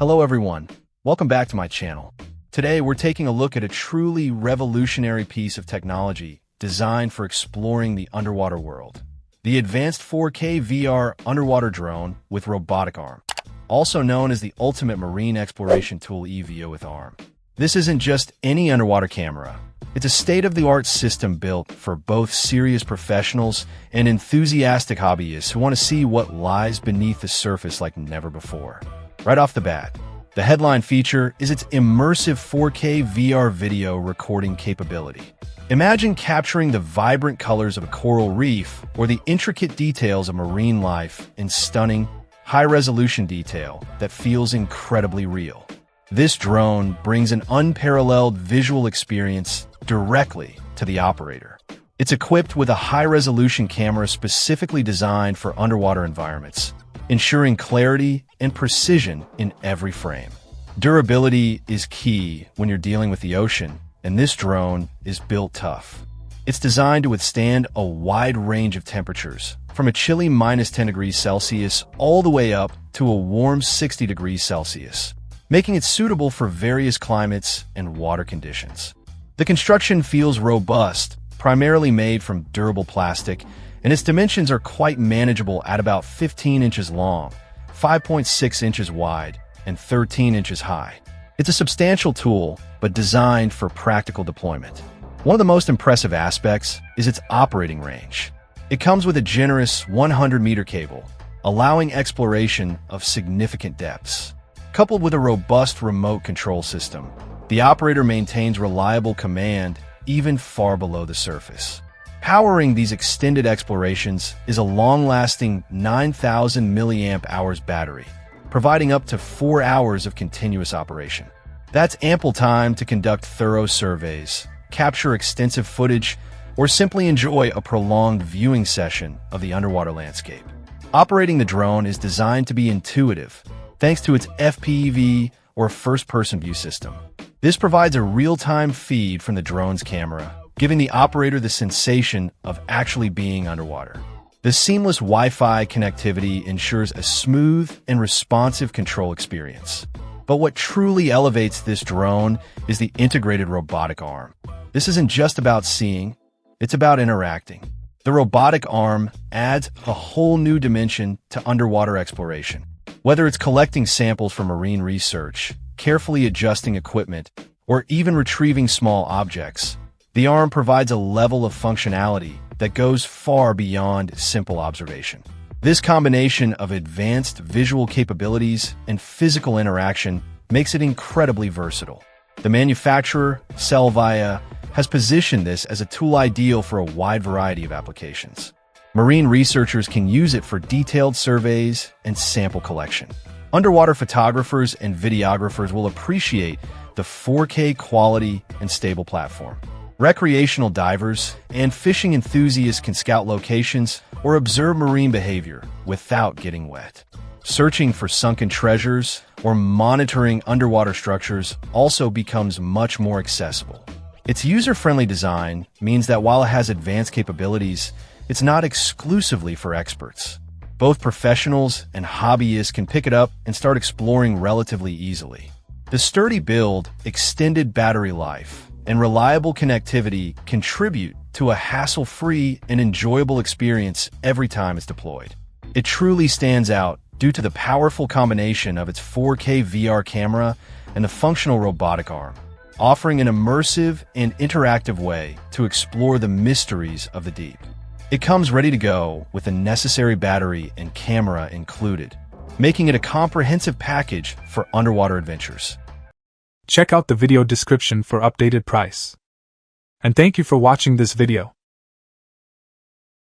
Hello everyone, welcome back to my channel. Today we're taking a look at a truly revolutionary piece of technology designed for exploring the underwater world. The advanced 4K VR underwater drone with robotic arm, also known as the ultimate marine exploration tool EVO with arm. This isn't just any underwater camera. It's a state-of-the-art system built for both serious professionals and enthusiastic hobbyists who want to see what lies beneath the surface like never before. Right off the bat, the headline feature is its immersive 4K VR video recording capability. Imagine capturing the vibrant colors of a coral reef or the intricate details of marine life in stunning, high-resolution detail that feels incredibly real. This drone brings an unparalleled visual experience directly to the operator. It's equipped with a high-resolution camera specifically designed for underwater environments, ensuring clarity and precision in every frame. Durability is key when you're dealing with the ocean, and this drone is built tough. It's designed to withstand a wide range of temperatures, from a chilly -10 degrees Celsius all the way up to a warm 60 degrees Celsius, making it suitable for various climates and water conditions. The construction feels robust, primarily made from durable plastic, and its dimensions are quite manageable at about 15 inches long, 5.6 inches wide, and 13 inches high. It's a substantial tool, but designed for practical deployment. One of the most impressive aspects is its operating range. It comes with a generous 100-meter cable, allowing exploration of significant depths. Coupled with a robust remote control system, the operator maintains reliable command even far below the surface. Powering these extended explorations is a long-lasting 9,000 milliamp hours battery, providing up to 4 hours of continuous operation. That's ample time to conduct thorough surveys, capture extensive footage, or simply enjoy a prolonged viewing session of the underwater landscape. Operating the drone is designed to be intuitive, thanks to its FPV or first-person view system. This provides a real-time feed from the drone's camera, giving the operator the sensation of actually being underwater. The seamless Wi-Fi connectivity ensures a smooth and responsive control experience. But what truly elevates this drone is the integrated robotic arm. This isn't just about seeing, it's about interacting. The robotic arm adds a whole new dimension to underwater exploration. Whether it's collecting samples for marine research, carefully adjusting equipment, or even retrieving small objects, the arm provides a level of functionality that goes far beyond simple observation. This combination of advanced visual capabilities and physical interaction makes it incredibly versatile. The manufacturer, Selvia, has positioned this as a tool ideal for a wide variety of applications. Marine researchers can use it for detailed surveys and sample collection. Underwater photographers and videographers will appreciate the 4K quality and stable platform. Recreational divers and fishing enthusiasts can scout locations or observe marine behavior without getting wet. Searching for sunken treasures or monitoring underwater structures also becomes much more accessible. Its user-friendly design means that while it has advanced capabilities, it's not exclusively for experts. Both professionals and hobbyists can pick it up and start exploring relatively easily. The sturdy build, extended battery life, and reliable connectivity contribute to a hassle-free and enjoyable experience every time it's deployed. It truly stands out due to the powerful combination of its 4K VR camera and the functional robotic arm, offering an immersive and interactive way to explore the mysteries of the deep. It comes ready to go with the necessary battery and camera included, making it a comprehensive package for underwater adventures. Check out the video description for updated price. And thank you for watching this video.